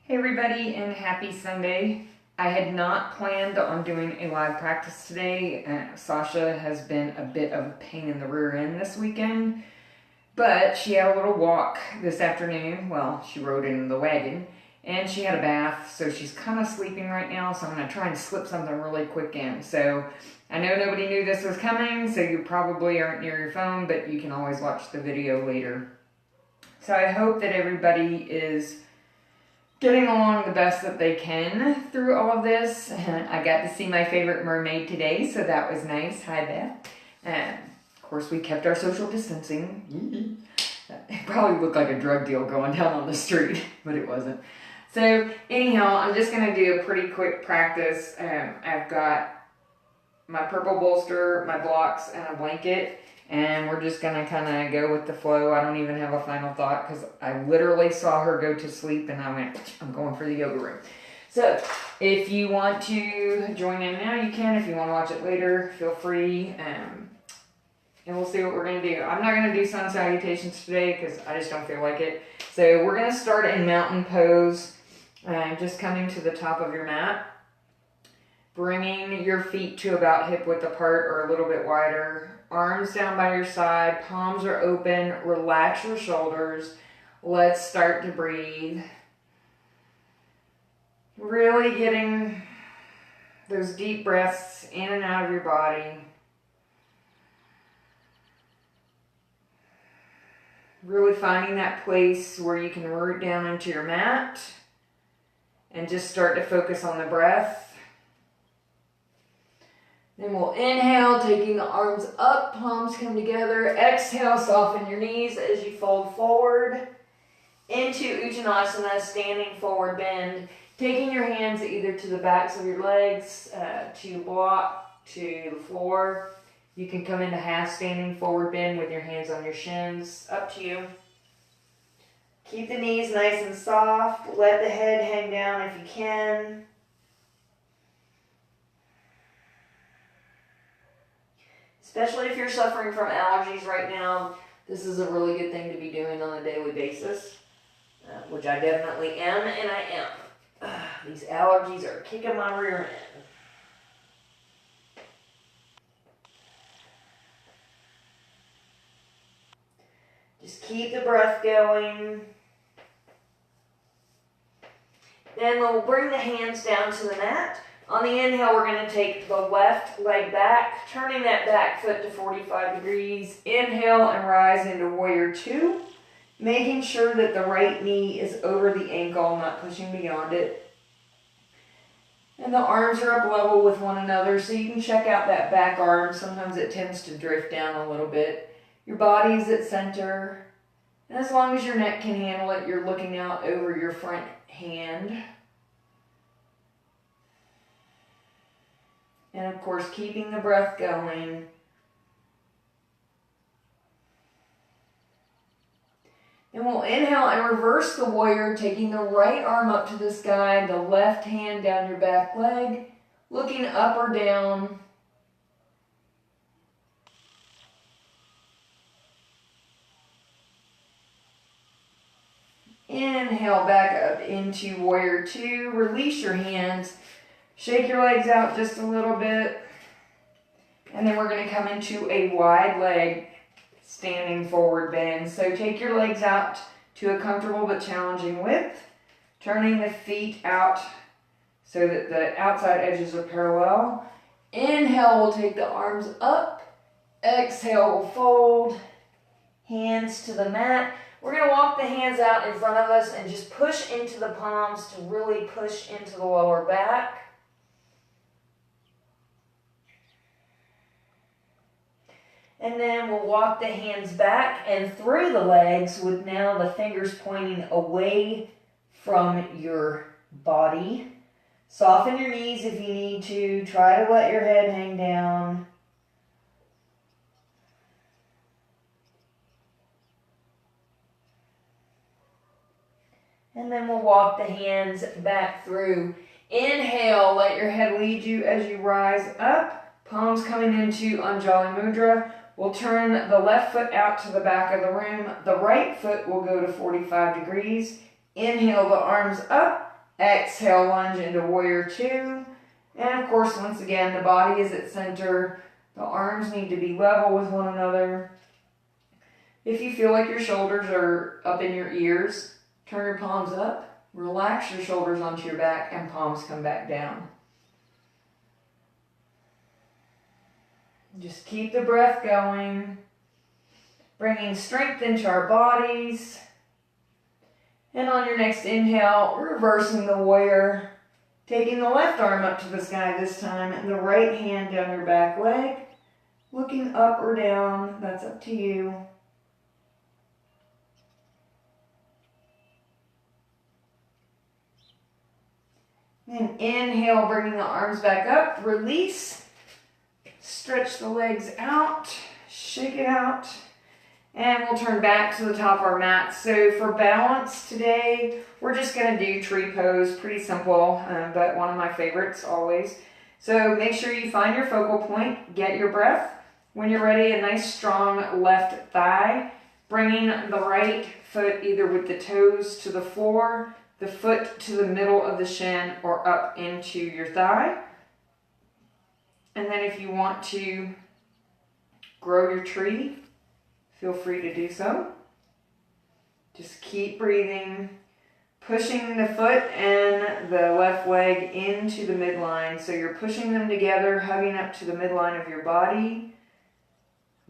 Hey everybody, and happy Sunday. I had not planned on doing a live practice today. Sasha has been a bit of a pain in the rear end this weekend, but she had a little walk this afternoon. Well, she rode in the wagon, and she had a bath, so she's kind of sleeping right now, so I'm going to try and slip something really quick in. So I know nobody knew this was coming, so you probably aren't near your phone, but you can always watch the video later. So I hope that everybody is getting along the best that they can through all of this. I got to see my favorite mermaid today, so that was nice. Hi, Beth. Of course, we kept our social distancing. It probably looked like a drug deal going down on the street, but it wasn't. So anyhow, I'm just going to do a pretty quick practice. I've got my purple bolster, my blocks, and a blanket. And we're just going to kind of go with the flow. I don't even have a final thought because I literally saw her go to sleep and I went, I'm going for the yoga room. So if you want to join in now, you can. If you want to watch it later, feel free. And we'll see what we're going to do. I'm not going to do sun salutations today because I just don't feel like it. So we're going to start in mountain pose. Just coming to the top of your mat. Bringing your feet to about hip width apart or a little bit wider. Arms down by your side, palms are open, relax your shoulders. Let's start to breathe. Really getting those deep breaths in and out of your body. Really finding that place where you can root down into your mat and just start to focus on the breath. Then we'll inhale, taking the arms up, palms come together. Exhale, soften your knees as you fold forward into Uttanasana, standing forward bend. Taking your hands either to the backs of your legs, to block, to the floor. You can come into half standing forward bend with your hands on your shins. Up to you. Keep the knees nice and soft. Let the head hang down if you can. Especially if you're suffering from allergies right now, this is a really good thing to be doing on a daily basis, which I definitely am, and I am. These allergies are kicking my rear end. Just keep the breath going. Then we'll bring the hands down to the mat. On the inhale, we're going to take the left leg back, turning that back foot to 45 degrees. Inhale and rise into Warrior Two, making sure that the right knee is over the ankle, not pushing beyond it. And the arms are up level with one another, so you can check out that back arm. Sometimes it tends to drift down a little bit. Your body is at center. And as long as your neck can handle it, you're looking out over your front hand. And of course, keeping the breath going. Then we'll inhale and reverse the warrior, taking the right arm up to the sky, the left hand down your back leg, looking up or down. Inhale back up into Warrior Two. Release your hands. Shake your legs out just a little bit. And then we're going to come into a wide leg standing forward bend. So take your legs out to a comfortable but challenging width. Turning the feet out so that the outside edges are parallel. Inhale, we'll take the arms up. Exhale, we'll fold. Hands to the mat. We're going to walk the hands out in front of us and just push into the palms to really push into the lower back. And then we'll walk the hands back and through the legs with now the fingers pointing away from your body. Soften your knees if you need to. Try to let your head hang down. And then we'll walk the hands back through. Inhale, let your head lead you as you rise up. Palms coming into Anjali Mudra. We'll turn the left foot out to the back of the room. The right foot will go to 45 degrees. Inhale the arms up. Exhale, lunge into warrior two. And of course, once again, the body is at center. The arms need to be level with one another. If you feel like your shoulders are up in your ears, turn your palms up, relax your shoulders onto your back, and palms come back down. Just keep the breath going, bringing strength into our bodies. And on your next inhale, reversing the warrior, taking the left arm up to the sky this time, and the right hand down your back leg, looking up or down, that's up to you. Then inhale, bringing the arms back up, release, stretch the legs out, shake it out, and we'll turn back to the top of our mat. So for balance today, we're just gonna do tree pose, pretty simple, but one of my favorites always. So make sure you find your focal point, get your breath. When you're ready, a nice strong left thigh, bringing the right foot either with the toes to the floor, the foot to the middle of the shin, or up into your thigh. And then if you want to grow your tree, feel free to do so. Just keep breathing, pushing the foot and the left leg into the midline. So you're pushing them together, hugging up to the midline of your body.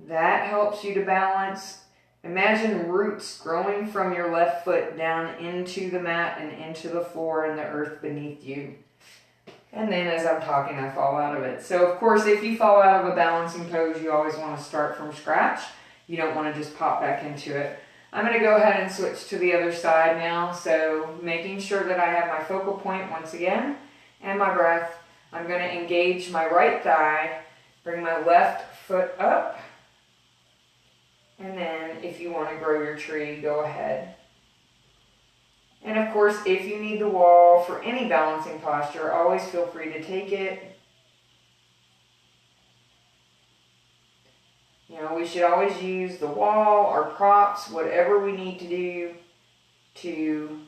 That helps you to balance. Imagine roots growing from your left foot down into the mat and into the floor and the earth beneath you. And then as I'm talking, I fall out of it. So of course, if you fall out of a balancing pose, you always want to start from scratch. You don't want to just pop back into it. I'm going to go ahead and switch to the other side now. So making sure that I have my focal point once again and my breath. I'm going to engage my right thigh, bring my left foot up. And then if you want to grow your tree, go ahead. And of course, if you need the wall for any balancing posture, always feel free to take it. You know, we should always use the wall or props, whatever we need to do to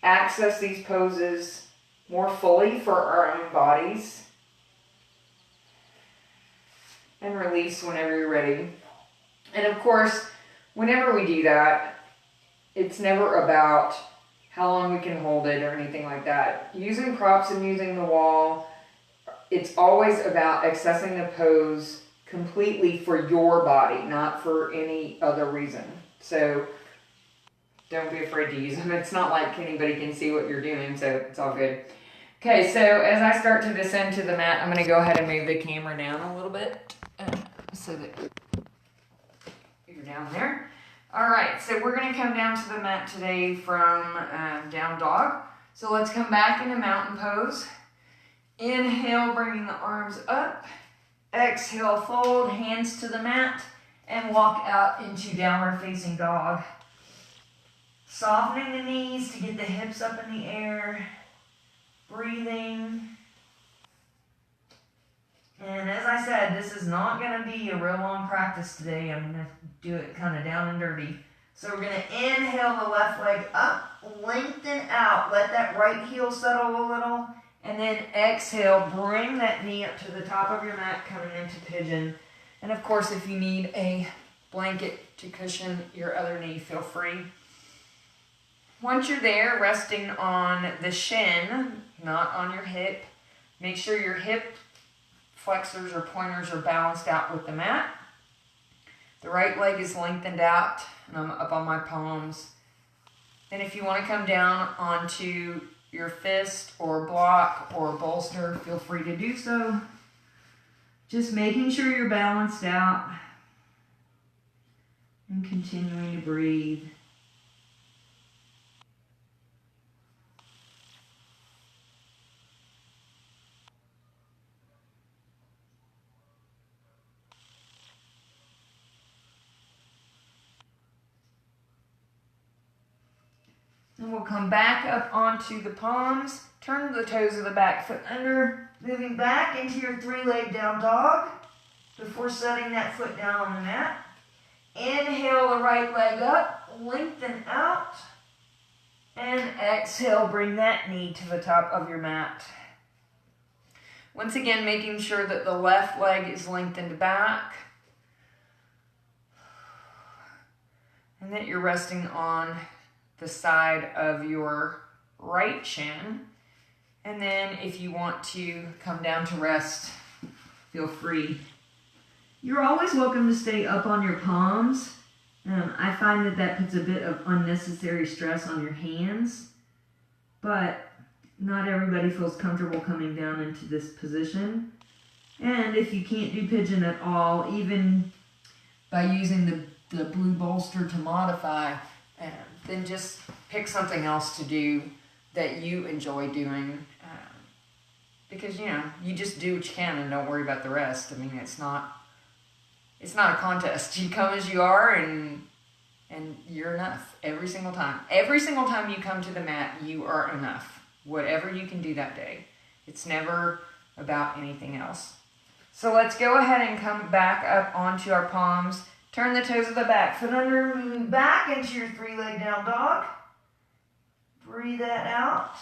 access these poses more fully for our own bodies. And release whenever you're ready. And of course, whenever we do that, it's never about how long we can hold it or anything like that. Using props and using the wall, it's always about accessing the pose completely for your body, not for any other reason. So don't be afraid to use them. It's not like anybody can see what you're doing, so it's all good. Okay, so as I start to descend to the mat, I'm going to go ahead and move the camera down a little bit so that you're down there. All right, so we're going to come down to the mat today from down dog. So let's come back into mountain pose. Inhale, bringing the arms up. Exhale, fold, hands to the mat, and walk out into downward facing dog. Softening the knees to get the hips up in the air. Breathing. And as I said, this is not going to be a real long practice today. I'm going to do it kind of down and dirty. So we're going to inhale the left leg up, lengthen out. Let that right heel settle a little. And then exhale, bring that knee up to the top of your mat, coming into pigeon. And of course, if you need a blanket to cushion your other knee, feel free. Once you're there, resting on the shin, not on your hip, make sure your hip flexors or pointers are balanced out with the mat. The right leg is lengthened out, and I'm up on my palms. And if you want to come down onto your fist or block or bolster, feel free to do so. Just making sure you're balanced out and continuing to breathe. And we'll come back up onto the palms, turn the toes of the back foot under, moving back into your three-leg down dog before setting that foot down on the mat. Inhale the right leg up, lengthen out. And exhale, bring that knee to the top of your mat. Once again, making sure that the left leg is lengthened back. And that you're resting on the side of your right shin. And then if you want to come down to rest, feel free. You're always welcome to stay up on your palms. I find that puts a bit of unnecessary stress on your hands, but not everybody feels comfortable coming down into this position. And if you can't do pigeon at all, even by using the blue bolster to modify, then just pick something else to do that you enjoy doing. Because, you just do what you can and don't worry about the rest. I mean, it's not a contest. You come as you are and you're enough every single time. Every single time you come to the mat, you are enough. Whatever you can do that day. It's never about anything else. So let's go ahead and come back up onto our palms. Turn the toes of the back foot under, moving back into your 3-leg down dog. Breathe that out.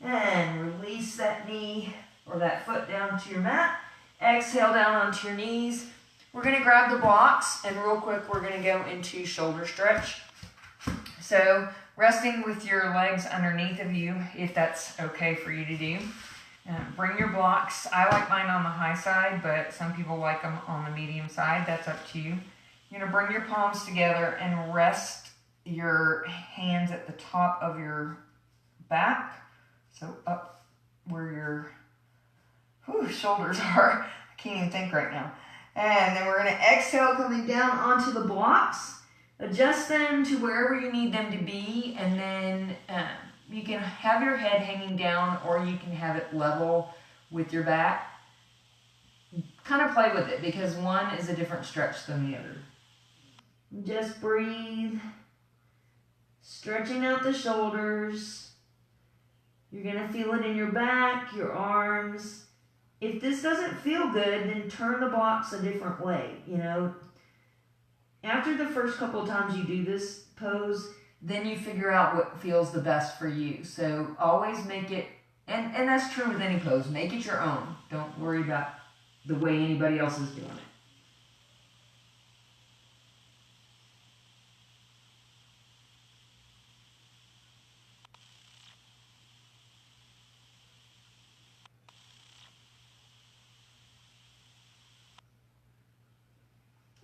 And release that knee or that foot down to your mat. Exhale down onto your knees. We're going to grab the blocks, and real quick, we're going to go into shoulder stretch. So, resting with your legs underneath of you, if that's okay for you to do. Bring your blocks. I like mine on the high side, but some people like them on the medium side. That's up to you. You're going to bring your palms together and rest your hands at the top of your back. So, up where your shoulders are. I can't even think right now. And then we're going to exhale, coming down onto the blocks. Adjust them to wherever you need them to be. And then you can have your head hanging down, or you can have it level with your back. Kind of play with it, because one is a different stretch than the other. Just breathe. Stretching out the shoulders. You're going to feel it in your back, your arms. If this doesn't feel good, then turn the blocks a different way, After the first couple of times you do this pose, then you figure out what feels the best for you. So always make it, and that's true with any pose, make it your own. Don't worry about the way anybody else is doing it.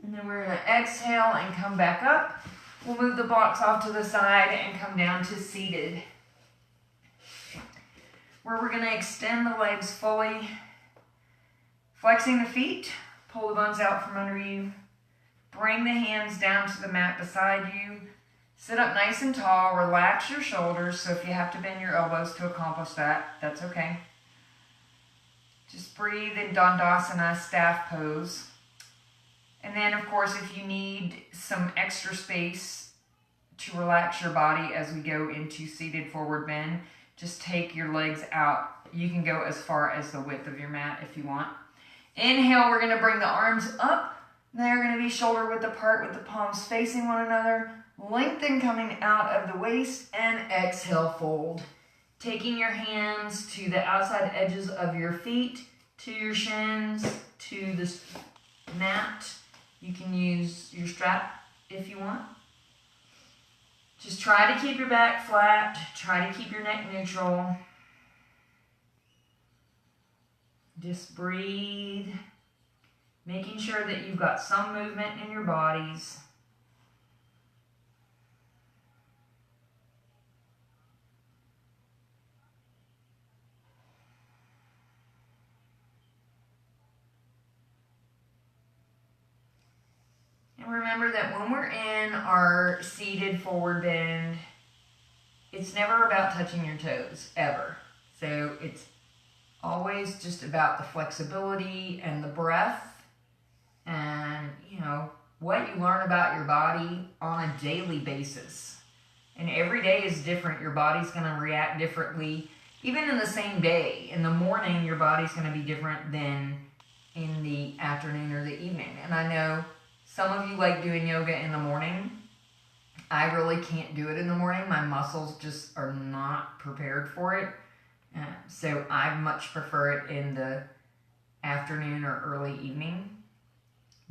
And then we're going to exhale and come back up. We'll move the blocks off to the side and come down to seated, where we're going to extend the legs fully, flexing the feet, pull the buns out from under you, bring the hands down to the mat beside you, sit up nice and tall, relax your shoulders, so if you have to bend your elbows to accomplish that, that's okay. Just breathe in Dandasana, staff pose. And then, of course, if you need some extra space to relax your body as we go into seated forward bend, just take your legs out. You can go as far as the width of your mat if you want. Inhale, we're going to bring the arms up. They're going to be shoulder width apart with the palms facing one another. Lengthen coming out of the waist, and exhale, fold. Taking your hands to the outside edges of your feet, to your shins, to the mat. You can use your strap if you want. Just try to keep your back flat. Try to keep your neck neutral. Just breathe. Making sure that you've got some movement in your bodies. And remember that when we're in our seated forward bend, it's never about touching your toes, ever. So it's always just about the flexibility and the breath and, what you learn about your body on a daily basis. And every day is different. Your body's going to react differently. Even in the same day, in the morning, your body's going to be different than in the afternoon or the evening. And I know some of you like doing yoga in the morning. I really can't do it in the morning. My muscles just are not prepared for it. So I much prefer it in the afternoon or early evening.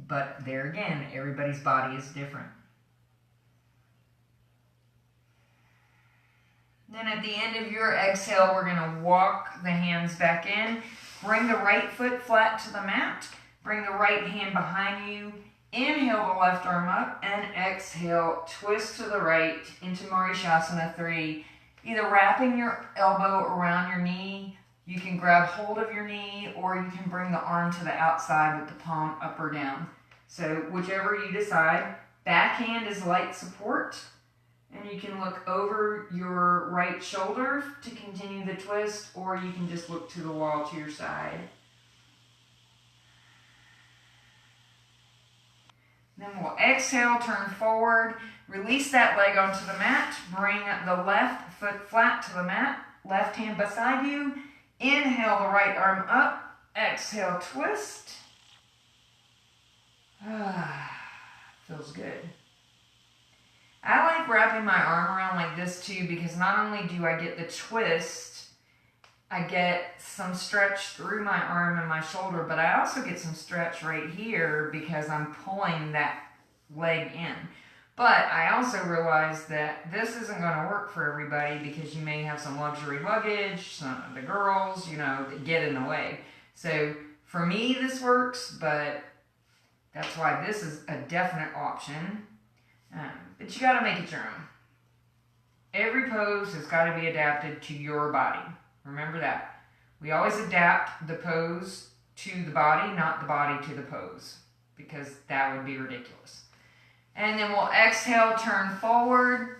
But there again, everybody's body is different. Then at the end of your exhale, we're going to walk the hands back in. Bring the right foot flat to the mat. Bring the right hand behind you. Inhale the left arm up and exhale, twist to the right into Marishasana 3. Either wrapping your elbow around your knee, you can grab hold of your knee, or you can bring the arm to the outside with the palm up or down. So whichever you decide. Back hand is light support, and you can look over your right shoulder to continue the twist, or you can just look to the wall to your side. Then we'll exhale, turn forward, release that leg onto the mat, bring the left foot flat to the mat, left hand beside you, inhale the right arm up, exhale, twist. Feels good. I like wrapping my arm around like this too, because not only do I get the twist, I get some stretch through my arm and my shoulder, but I also get some stretch right here because I'm pulling that leg in. But I also realize that this isn't going to work for everybody, because you may have some luxury luggage, some of the girls, that get in the way. So for me, this works, but that's why this is a definite option. But you got to make it your own. Every pose has got to be adapted to your body. Remember that. We always adapt the pose to the body, not the body to the pose, because that would be ridiculous. And then we'll exhale, turn forward.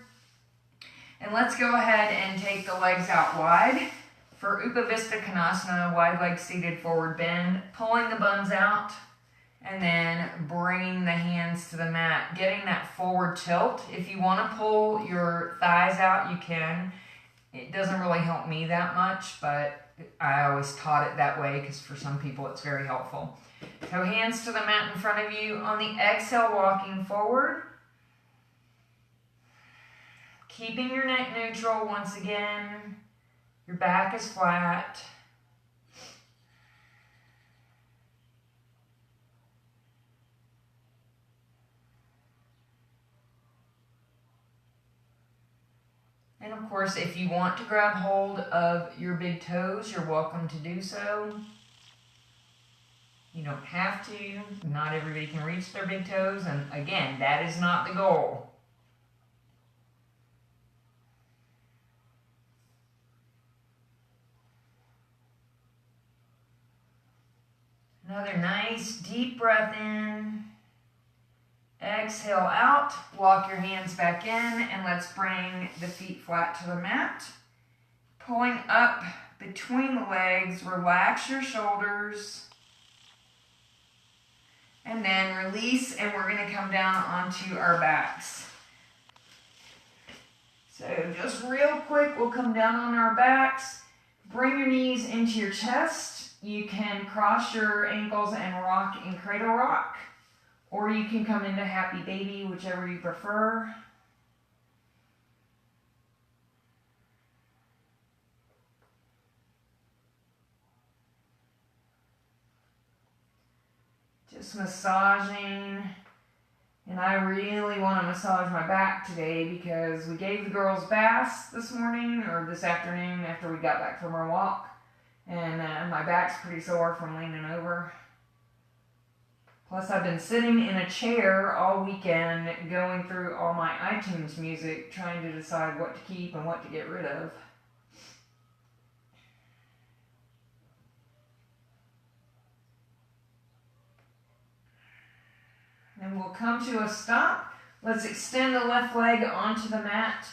And let's go ahead and take the legs out wide. For Upavista Konasana, wide leg seated forward bend, pulling the buns out, and then bringing the hands to the mat, getting that forward tilt. If you want to pull your thighs out, you can. It doesn't really help me that much, but I always taught it that way because for some people it's very helpful. So hands to the mat in front of you. On the exhale, walking forward. Keeping your neck neutral once again. Your back is flat. And of course, if you want to grab hold of your big toes, you're welcome to do so. You don't have to. Not everybody can reach their big toes. And again, that is not the goal. Another nice deep breath in. Exhale out, walk your hands back in, and let's bring the feet flat to the mat. Pulling up between the legs, relax your shoulders. And then release, and we're going to come down onto our backs. So just real quick, we'll come down on our backs. Bring your knees into your chest. You can cross your ankles and rock in cradle rock. Or you can come into happy baby, whichever you prefer. Just massaging. And I really want to massage my back today because we gave the girls baths this morning or this afternoon after we got back from our walk. And my back's pretty sore from leaning over. Plus, I've been sitting in a chair all weekend going through all my iTunes music, trying to decide what to keep and what to get rid of. And we'll come to a stop. Let's extend the left leg onto the mat.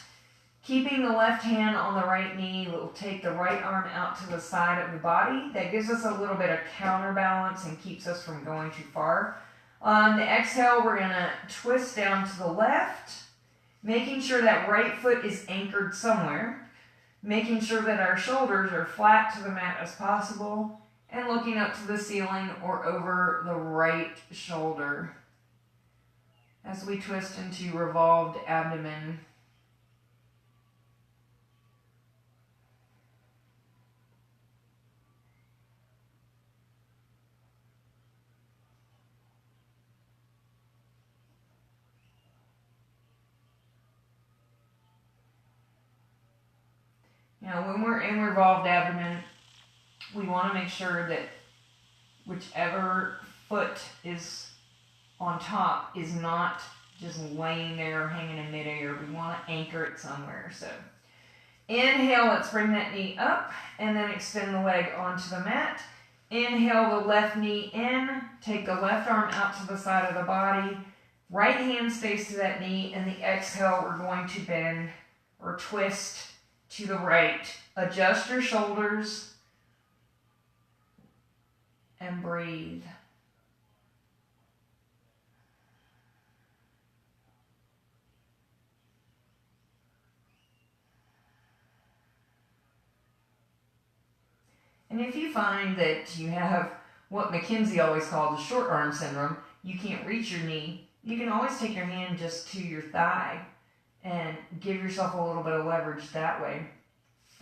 Keeping the left hand on the right knee, we'll take the right arm out to the side of the body. That gives us a little bit of counterbalance and keeps us from going too far. On the exhale, we're going to twist down to the left, making sure that right foot is anchored somewhere, making sure that our shoulders are flat to the mat as possible, and looking up to the ceiling or over the right shoulder. as we twist into revolved abdomen. Now, when we're in revolved abdomen, we want to make sure that whichever foot is on top is not just laying there hanging in midair. We want to anchor it somewhere. So inhale, let's bring that knee up and then extend the leg onto the mat. Inhale the left knee in, take the left arm out to the side of the body. Right hand stays to that knee, and the exhale, we're going to bend or twist to the right. Adjust your shoulders and breathe. And if you find that you have what Mackenzie always called the short arm syndrome, you can't reach your knee, you can always take your hand just to your thigh and give yourself a little bit of leverage that way.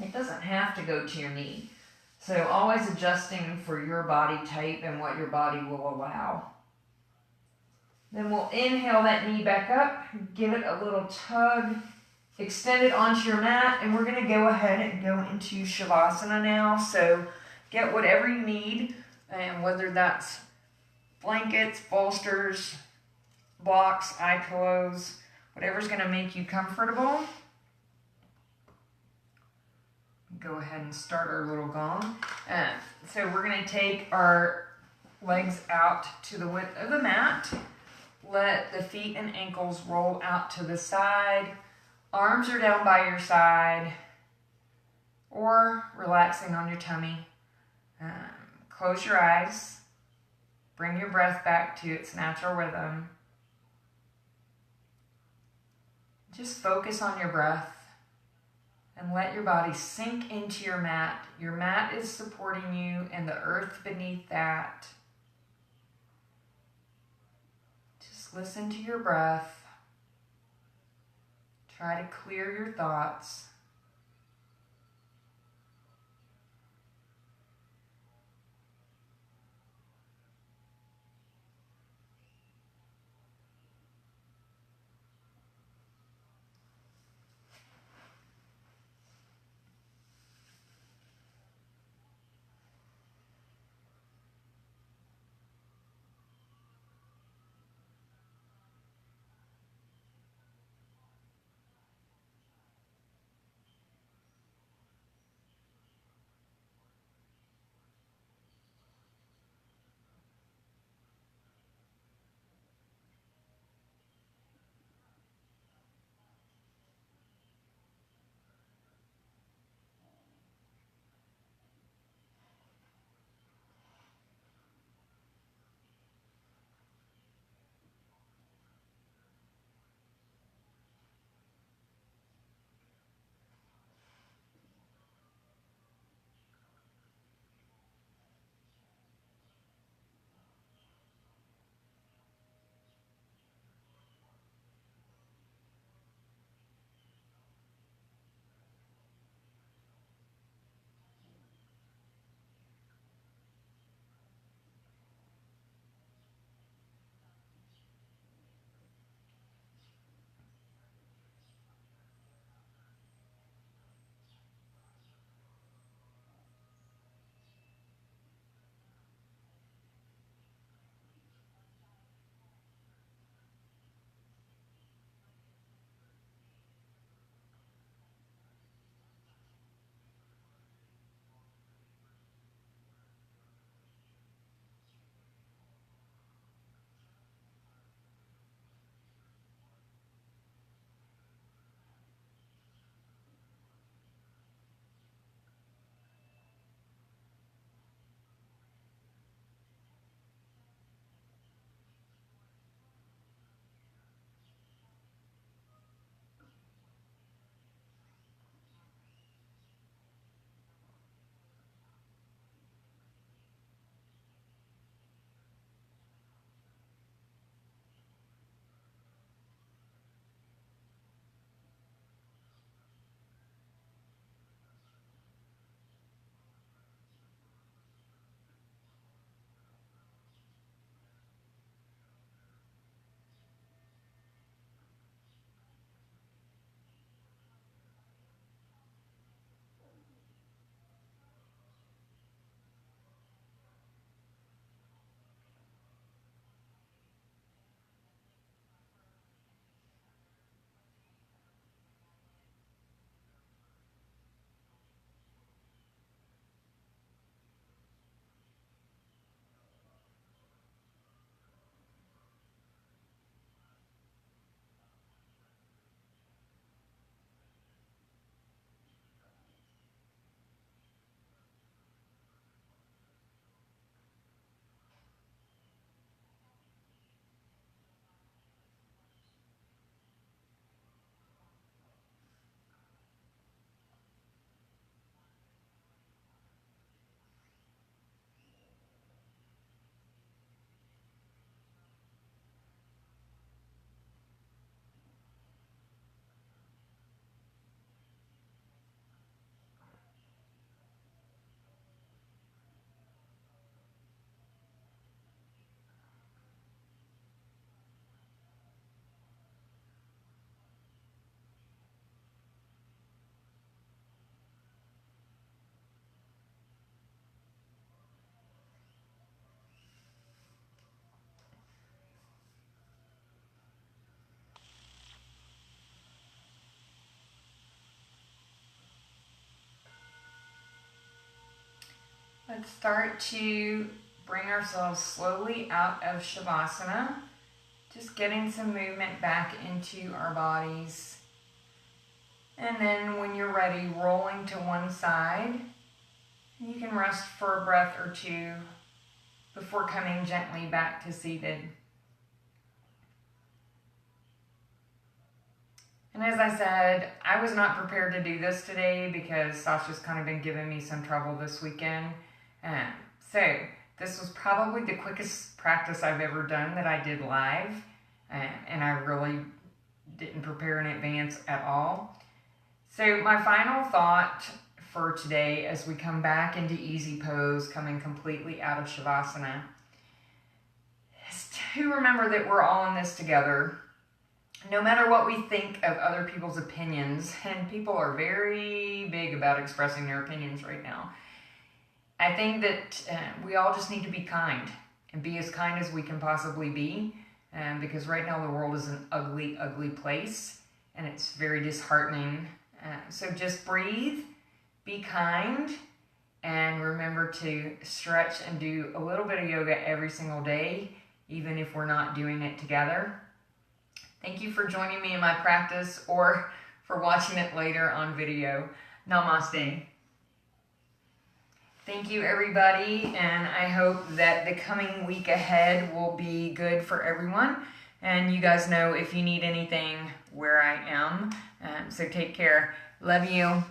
It doesn't have to go to your knee. So always adjusting for your body type and what your body will allow. Then we'll inhale that knee back up, give it a little tug, extend it onto your mat, and we're going to go ahead and go into Shavasana now. So get whatever you need, and whether that's blankets, bolsters, blocks, eye pillows, whatever's going to make you comfortable. Go ahead and start our little gong. So we're going to take our legs out to the width of the mat. Let the feet and ankles roll out to the side. Arms are down by your side or relaxing on your tummy. Close your eyes. Bring your breath back to its natural rhythm. Just focus on your breath and let your body sink into your mat. Your mat is supporting you and the earth beneath that. Just listen to your breath. Try to clear your thoughts. Let's start to bring ourselves slowly out of Shavasana. Just getting some movement back into our bodies. And then when you're ready, rolling to one side. You can rest for a breath or two before coming gently back to seated. And as I said, I was not prepared to do this today because Sasha's kind of been giving me some trouble this weekend. So this was probably the quickest practice I've ever done that I did live. And I really didn't prepare in advance at all. So my final thought for today as we come back into easy pose, coming completely out of Shavasana, is to remember that we're all in this together. No matter what we think of other people's opinions, and people are very big about expressing their opinions right now, I think that we all just need to be kind and be as kind as we can possibly be, because right now the world is an ugly, ugly place, and it's very disheartening. So just breathe, be kind, and remember to stretch and do a little bit of yoga every single day, even if we're not doing it together. Thank you for joining me in my practice or for watching it later on video. Namaste. Thank you, everybody, and I hope that the coming week ahead will be good for everyone. And you guys know if you need anything where I am. So take care. Love you.